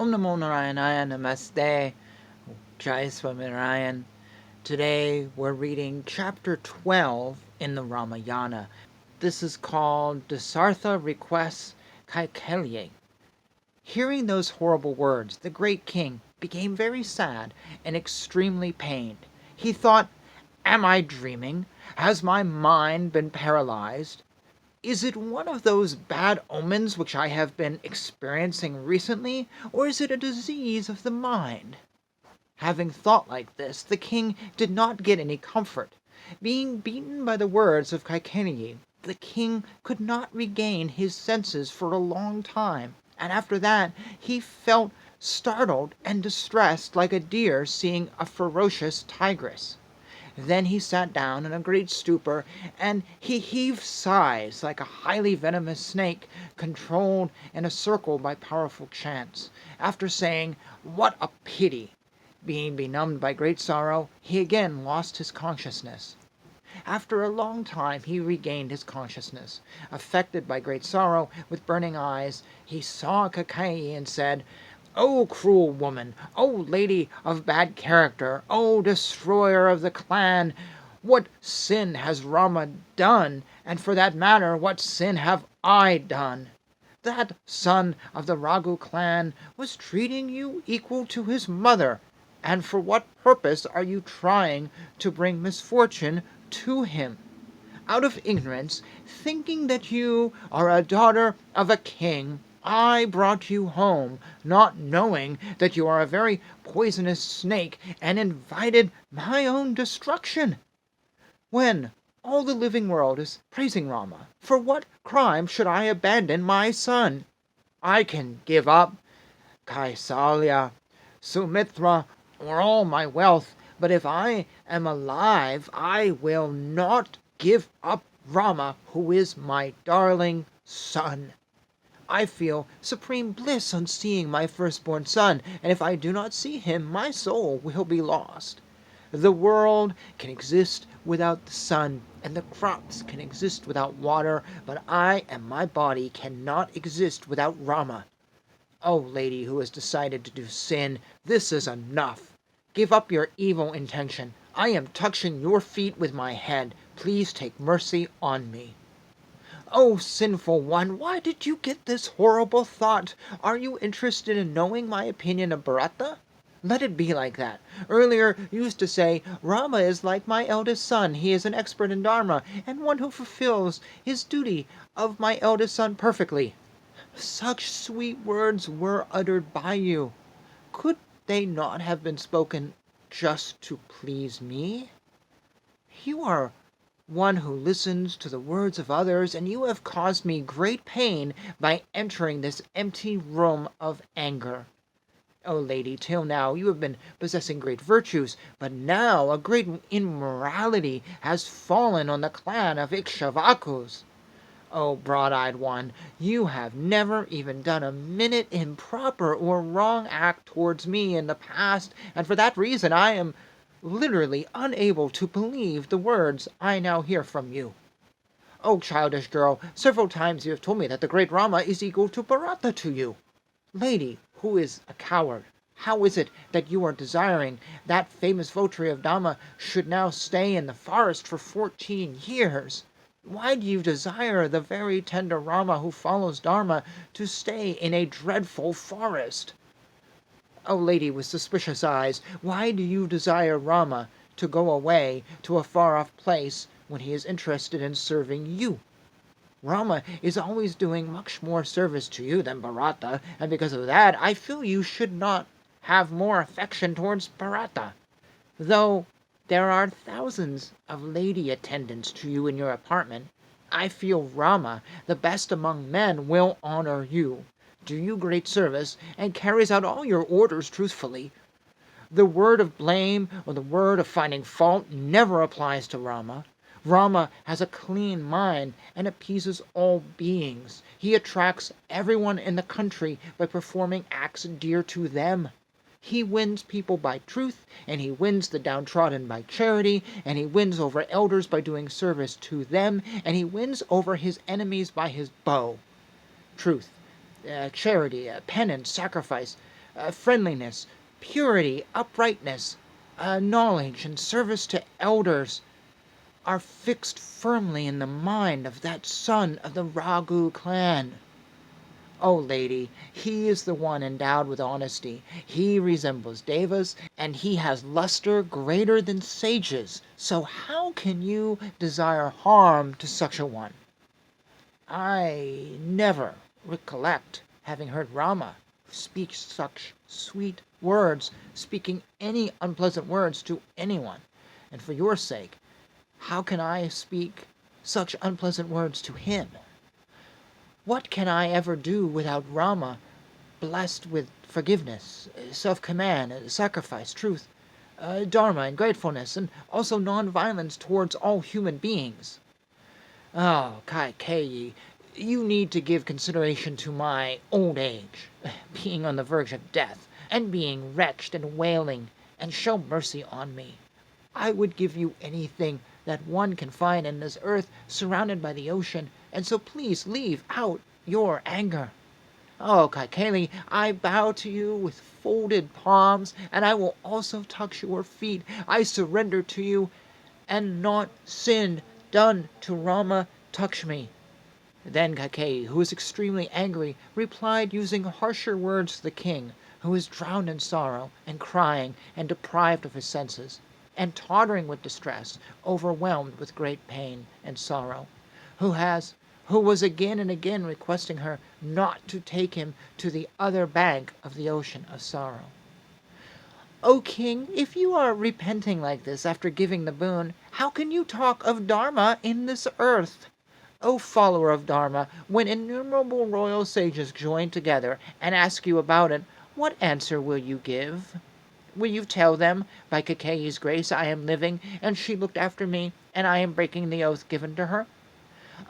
Om Namo Narayana Namaste. Jai Swaminarayan. Today we're reading chapter 12 in the Ramayana. This is called Dasaratha Requests Kaikeyi. Hearing those horrible words, the great king became very sad and extremely pained. He thought, "Am I dreaming? Has my mind been paralyzed? Is it one of those bad omens which I have been experiencing recently, or is it a disease of the mind?" Having thought like this, the king did not get any comfort. Being beaten by the words of Kaikeyi, the king could not regain his senses for a long time, and after that he felt startled and distressed like a deer seeing a ferocious tigress. Then he sat down in a great stupor, and he heaved sighs like a highly venomous snake controlled in a circle by powerful chants. After saying, "What a pity!" being benumbed by great sorrow, he again lost his consciousness. After a long time he regained his consciousness. Affected by great sorrow, with burning eyes, he saw Kaikeyi and said, "O cruel woman, O lady of bad character, O destroyer of the clan, what sin has Rama done, and for that matter, what sin have I done? That son of the Raghu clan was treating you equal to his mother, and for what purpose are you trying to bring misfortune to him? Out of ignorance, thinking that you are a daughter of a king, I brought you home, not knowing that you are a very poisonous snake, and invited my own destruction. When all the living world is praising Rama, for what crime should I abandon my son? I can give up Kausalya, Sumitra, or all my wealth, but if I am alive, I will not give up Rama, who is my darling son. I feel supreme bliss on seeing my firstborn son, and if I do not see him, my soul will be lost. The world can exist without the sun, and the crops can exist without water, but I and my body cannot exist without Rama. O lady who has decided to do sin, this is enough. Give up your evil intention. I am touching your feet with my head. Please take mercy on me." "O sinful one, why did you get this horrible thought? Are you interested in knowing my opinion of Bharata? Let it be like that. Earlier you used to say, 'Rama is like my eldest son. He is an expert in Dharma, and one who fulfills his duty of my eldest son perfectly.' Such sweet words were uttered by you. Could they not have been spoken just to please me? You are one who listens to the words of others, and you have caused me great pain by entering this empty room of anger. O lady, till now you have been possessing great virtues, but now a great immorality has fallen on the clan of Ikshavakus. O broad-eyed one, you have never even done a minute improper or wrong act towards me in the past, and for that reason I am literally unable to believe the words I now hear from you. O childish girl, several times you have told me that the great Rama is equal to Bharata to you. Lady, who is a coward, how is it that you are desiring that famous votary of Dhamma should now stay in the forest for 14 years? Why do you desire the very tender Rama who follows Dharma to stay in a dreadful forest? O lady with suspicious eyes, why do you desire Rama to go away to a far-off place when he is interested in serving you? Rama is always doing much more service to you than Bharata, and because of that I feel you should not have more affection towards Bharata. Though there are thousands of lady attendants to you in your apartment, I feel Rama, the best among men, will honor you, do you great service, and carries out all your orders truthfully. The word of blame or the word of finding fault never applies to Rama. Rama has a clean mind and appeases all beings. He attracts everyone in the country by performing acts dear to them. He wins people by truth, and he wins the downtrodden by charity, and he wins over elders by doing service to them, and he wins over his enemies by his bow. Truth, charity, penance, sacrifice, friendliness, purity, uprightness, knowledge, and service to elders are fixed firmly in the mind of that son of the Raghu clan. O lady, he is the one endowed with honesty. He resembles devas, and he has luster greater than sages. So how can you desire harm to such a one? I never recollect having heard Rama speak such sweet words, speaking any unpleasant words to anyone. And for your sake, how can I speak such unpleasant words to him? What can I ever do without Rama, blessed with forgiveness, self-command, sacrifice, truth, dharma, and gratefulness, and also non-violence towards all human beings? Oh, Kaikeyi, you need to give consideration to my old age, being on the verge of death, and being wretched and wailing, and show mercy on me. I would give you anything that one can find in this earth surrounded by the ocean, and so please leave out your anger. Oh, Kaikeyi, I bow to you with folded palms, and I will also touch your feet. I surrender to you, and not sin done to Rama touch me. Then Kaikeyi, who was extremely angry, replied using harsher words to the king, who was drowned in sorrow, and crying, and deprived of his senses, and tottering with distress, overwhelmed with great pain and sorrow, who was again and again requesting her not to take him to the other bank of the ocean of sorrow. O king, if you are repenting like this after giving the boon, how can you talk of Dharma in this earth? O follower of Dharma, when innumerable royal sages join together and ask you about it, what answer will you give? Will you tell them, by Kaikeyi's grace I am living, and she looked after me, and I am breaking the oath given to her?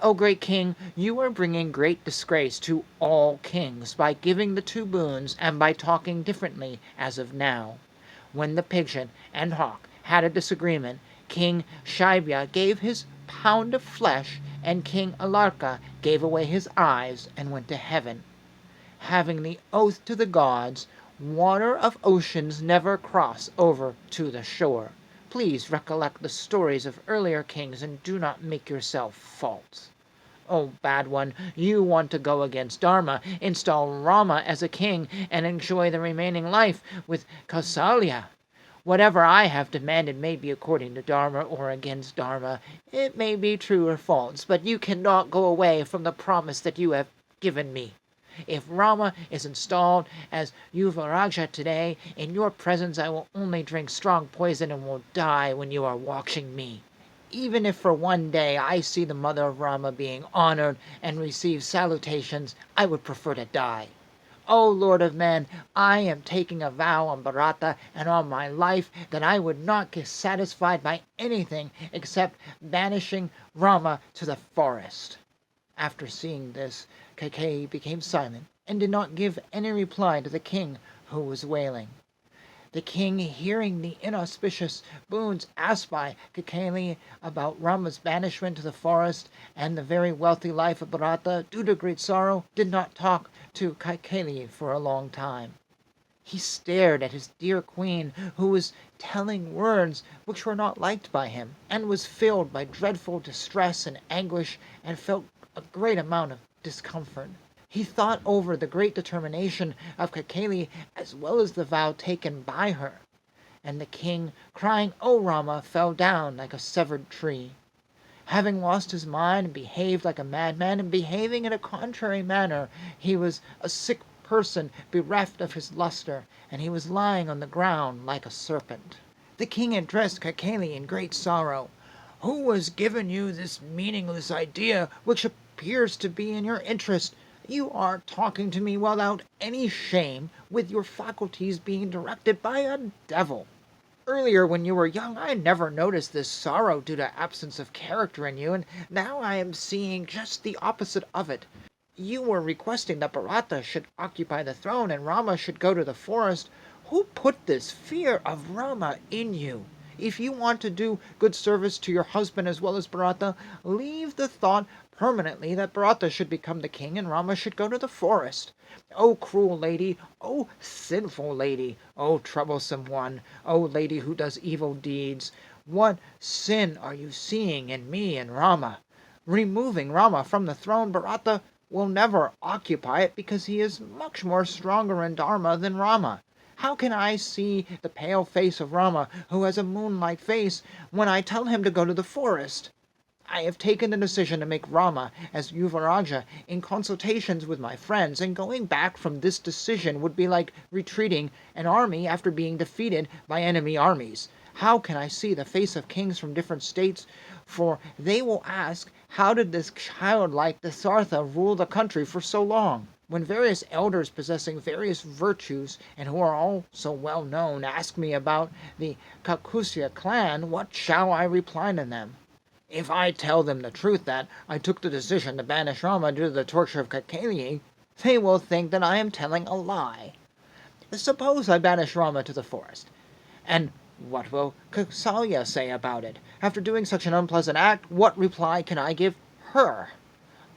O great king, you are bringing great disgrace to all kings by giving the two boons and by talking differently as of now. When the pigeon and hawk had a disagreement, King Shaibya gave his pound of flesh, and King Alarka gave away his eyes and went to heaven. Having the oath to the gods, water of oceans never cross over to the shore. Please recollect the stories of earlier kings and do not make yourself false. Oh, bad one, you want to go against Dharma, install Rama as a king, and enjoy the remaining life with Kausalya. Whatever I have demanded may be according to Dharma or against Dharma. It may be true or false, but you cannot go away from the promise that you have given me. If Rama is installed as Yuvaraja today, in your presence I will only drink strong poison and will die when you are watching me. Even if for one day I see the mother of Rama being honored and receive salutations, I would prefer to die. O Lord of men, I am taking a vow on Bharata and on my life that I would not get satisfied by anything except banishing Rama to the forest. After seeing this, Kaikeyi became silent and did not give any reply to the king, who was wailing. The king, hearing the inauspicious boons asked by Kaikeyi about Rama's banishment to the forest and the very wealthy life of Bharata, due to great sorrow, did not talk to Kaikeyi for a long time. He stared at his dear queen, who was telling words which were not liked by him, and was filled by dreadful distress and anguish, and felt a great amount of discomfort. He thought over the great determination of Kaikeyi as well as the vow taken by her, and the king, crying, "O Rama," fell down like a severed tree. Having lost his mind and behaved like a madman, and behaving in a contrary manner, he was a sick person bereft of his luster, and he was lying on the ground like a serpent. The king addressed Kaikeyi in great sorrow. "Who has given you this meaningless idea which appears to be in your interest? You are talking to me without any shame, with your faculties being directed by a devil. Earlier, when you were young, I never noticed this sorrow due to absence of character in you, and now I am seeing just the opposite of it. You were requesting that Bharata should occupy the throne and Rama should go to the forest. Who put this fear of Rama in you? If you want to do good service to your husband as well as Bharata, leave the thought permanently that Bharata should become the king and Rama should go to the forest. O cruel lady, O sinful lady, O troublesome one, O lady who does evil deeds, what sin are you seeing in me and Rama? Removing Rama from the throne, Bharata will never occupy it because he is much more stronger in Dharma than Rama. How can I see the pale face of Rama, who has a moon-like face, when I tell him to go to the forest? I have taken the decision to make Rama as Yuvaraja in consultations with my friends, and going back from this decision would be like retreating an army after being defeated by enemy armies. How can I see the face of kings from different states? For they will ask, how did this childlike Dasaratha rule the country for so long? When various elders possessing various virtues, and who are all so well known, ask me about the Kaikeyi clan, what shall I reply to them? If I tell them the truth that I took the decision to banish Rama due to the torture of Kaikeyi, they will think that I am telling a lie. Suppose I banish Rama to the forest, and what will Kaikeyi say about it? After doing such an unpleasant act, what reply can I give her?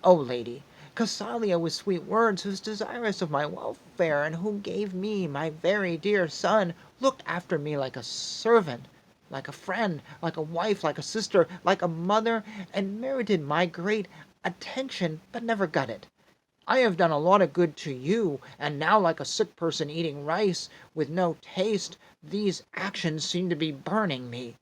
O lady, Kaikeyi with sweet words, who is desirous of my welfare, and who gave me my very dear son, looked after me like a servant, like a friend, like a wife, like a sister, like a mother, and merited my great attention, but never got it. I have done a lot of good to you, and now, like a sick person eating rice with no taste, these actions seem to be burning me.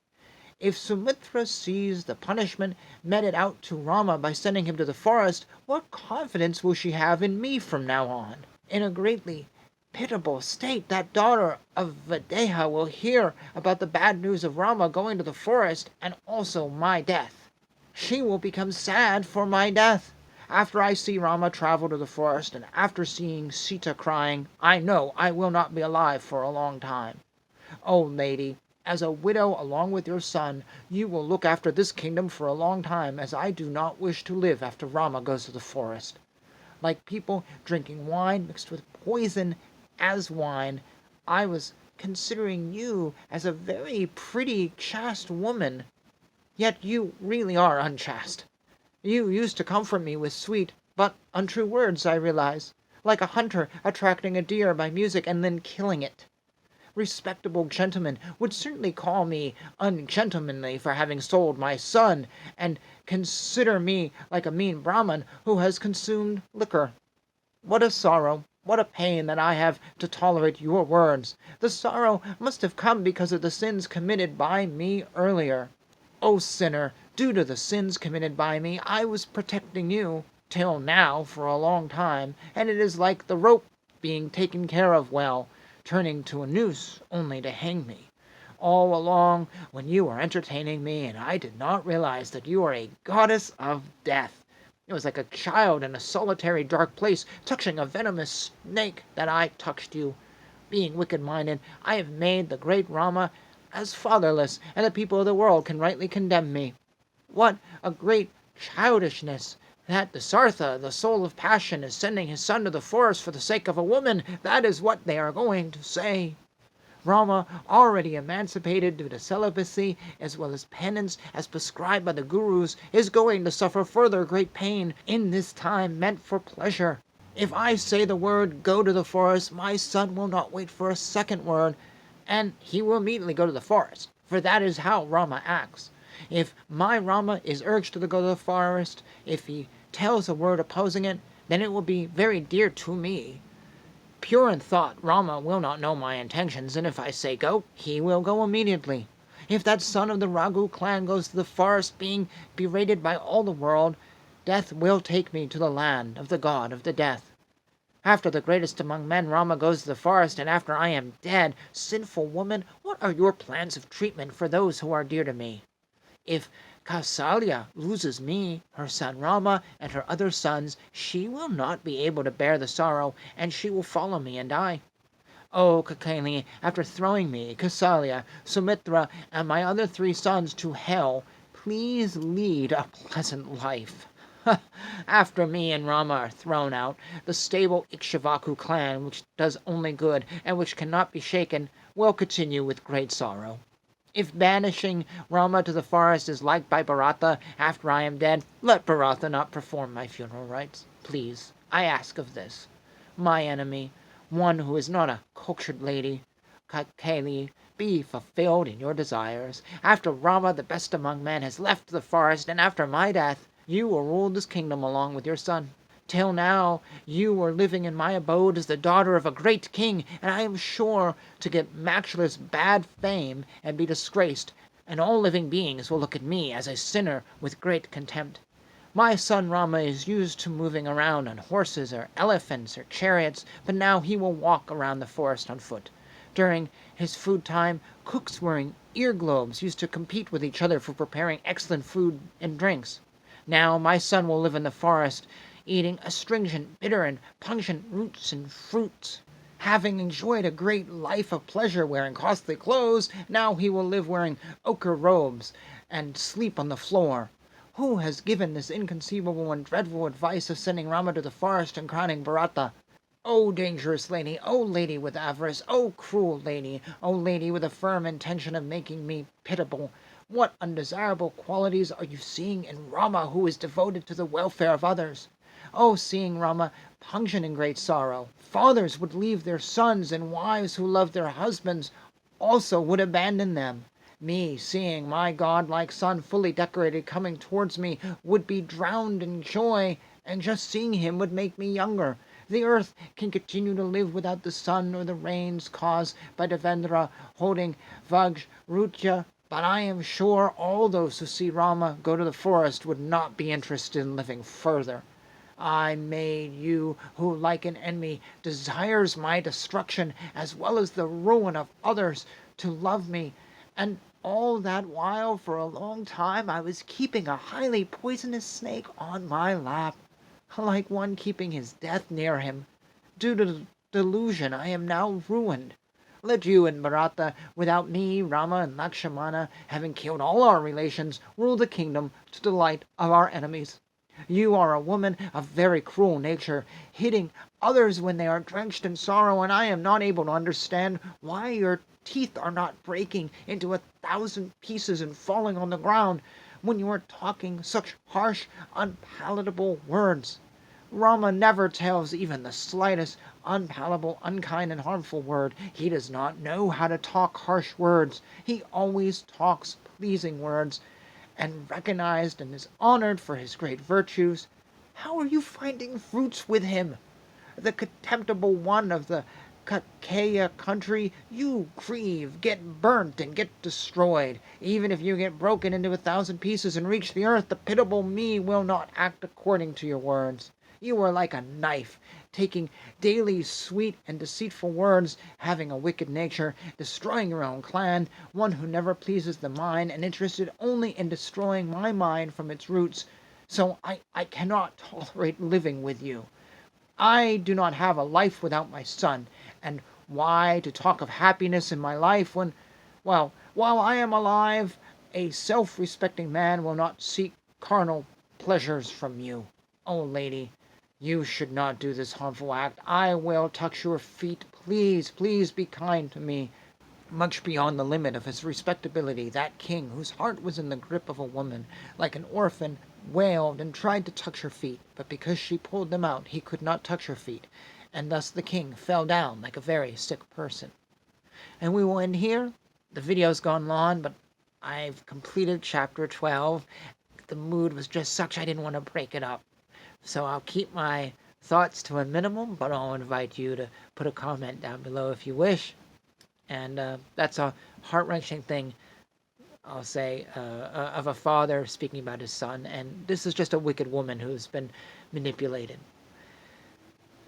If Sumitra sees the punishment meted out to Rama by sending him to the forest, what confidence will she have in me from now on? In a greatly pitiable state, that daughter of Videha will hear about the bad news of Rama going to the forest, and also my death. She will become sad for my death. After I see Rama travel to the forest, and after seeing Sita crying, I know I will not be alive for a long time. O lady, as a widow along with your son, you will look after this kingdom for a long time, as I do not wish to live after Rama goes to the forest. Like people drinking wine mixed with poison as wine, I was considering you as a very pretty, chaste woman. Yet you really are unchaste. You used to comfort me with sweet but untrue words, I realize, like a hunter attracting a deer by music and then killing it. Respectable gentlemen would certainly call me ungentlemanly for having sold my son, and consider me like a mean Brahmin who has consumed liquor. What a sorrow, what a pain that I have to tolerate your words. The sorrow must have come because of the sins committed by me earlier. O sinner, due to the sins committed by me, I was protecting you, till now, for a long time, and it is like the rope being taken care of well, turning to a noose only to hang me. All along, when you were entertaining me, and I did not realize that you are a goddess of death. It was like a child in a solitary dark place touching a venomous snake that I touched you. Being wicked-minded, I have made the great Rama as fatherless, and the people of the world can rightly condemn me. What a great childishness! That Dasaratha, the soul of passion, is sending his son to the forest for the sake of a woman. That is what they are going to say. Rama, already emancipated due to celibacy as well as penance as prescribed by the gurus, is going to suffer further great pain in this time meant for pleasure. If I say the word, go to the forest, my son will not wait for a second word, and he will immediately go to the forest, for that is how Rama acts. If my Rama is urged to go to the forest, if he tells a word opposing it, then it will be very dear to me. Pure in thought, Rama will not know my intentions, and if I say go, he will go immediately. If that son of the Raghu clan goes to the forest, being berated by all the world, death will take me to the land of the god of the death. After the greatest among men, Rama goes to the forest, and after I am dead, sinful woman, what are your plans of treatment for those who are dear to me? If Kausalya loses me, her son Rama, and her other sons, she will not be able to bear the sorrow, and she will follow me and die. O Kaikeyi, after throwing me, Kausalya, Sumitra, and my other 3 sons to hell, please lead a pleasant life. After me and Rama are thrown out, the stable Ikshvaku clan, which does only good and which cannot be shaken, will continue with great sorrow. If banishing Rama to the forest is liked by Bharata after I am dead, let Bharata not perform my funeral rites. Please, I ask of this. My enemy, one who is not a cultured lady, Kaikeyi, be fulfilled in your desires. After Rama, the best among men, has left the forest, and after my death, you will rule this kingdom along with your son. Till now, you were living in my abode as the daughter of a great king, and I am sure to get matchless bad fame and be disgraced, and all living beings will look at me as a sinner with great contempt. My son Rama is used to moving around on horses or elephants or chariots, but now he will walk around the forest on foot. During his food time, cooks wearing earglobes used to compete with each other for preparing excellent food and drinks. Now my son will live in the forest, eating astringent, bitter, and pungent roots and fruits. Having enjoyed a great life of pleasure wearing costly clothes, now he will live wearing ochre robes and sleep on the floor. Who has given this inconceivable and dreadful advice of sending Rama to the forest and crowning Bharata? O dangerous lady, O lady with avarice, O cruel lady, O lady with a firm intention of making me pitiable, what undesirable qualities are you seeing in Rama, who is devoted to the welfare of others? Oh, seeing Rama pungent in great sorrow, fathers would leave their sons, and wives who loved their husbands also would abandon them. Me, seeing my godlike son fully decorated coming towards me, would be drowned in joy, and just seeing him would make me younger. The earth can continue to live without the sun or the rains caused by Devendra holding Vajrutya, but I am sure all those who see Rama go to the forest would not be interested in living further. I made you, who like an enemy desires my destruction as well as the ruin of others, to love me, and all that while for a long time I was keeping a highly poisonous snake on my lap, like one keeping his death near him. Due to delusion I am now ruined. Let you and Bharata, without me, Rama, and Lakshmana, having killed all our relations, rule the kingdom to the delight of our enemies. You are a woman of very cruel nature, hitting others when they are drenched in sorrow, and I am not able to understand why your teeth are not breaking into 1,000 pieces and falling on the ground when you are talking such harsh, unpalatable words. Rama never tells even the slightest unpalatable, unkind, and harmful word. He does not know how to talk harsh words. He always talks pleasing words, and recognized and is honored for his great virtues. How are you finding fruits with him? The contemptible one of the Kaikeyi country, you grieve, get burnt, and get destroyed. Even if you get broken into 1,000 pieces and reach the earth, the pitiable me will not act according to your words. You are like a knife, taking daily sweet and deceitful words, having a wicked nature, destroying your own clan, one who never pleases the mind, and interested only in destroying my mind from its roots. So I cannot tolerate living with you. I do not have a life without my son, and why to talk of happiness in my life when, well, while I am alive, a self-respecting man will not seek carnal pleasures from you. Oh, lady, you should not do this harmful act. I will touch your feet. Please, please be kind to me. Much beyond the limit of his respectability, that king, whose heart was in the grip of a woman, like an orphan, wailed and tried to touch her feet, but because she pulled them out, he could not touch her feet, and thus the king fell down like a very sick person. And we will end here. The video's gone long, but I've completed chapter 12. The mood was just such I didn't want to break it up. So I'll keep my thoughts to a minimum, but I'll invite you to put a comment down below if you wish. And that's a heart-wrenching thing, I'll say, of a father speaking about his son. And this is just a wicked woman who's been manipulated.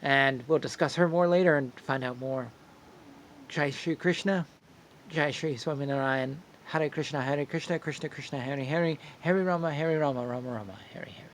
And we'll discuss her more later and find out more. Jai Shri Krishna, Jai Shri Swaminarayan, Hare Krishna, Krishna Krishna, Hare Hare, Hare Rama, Rama Rama, Hare Hare.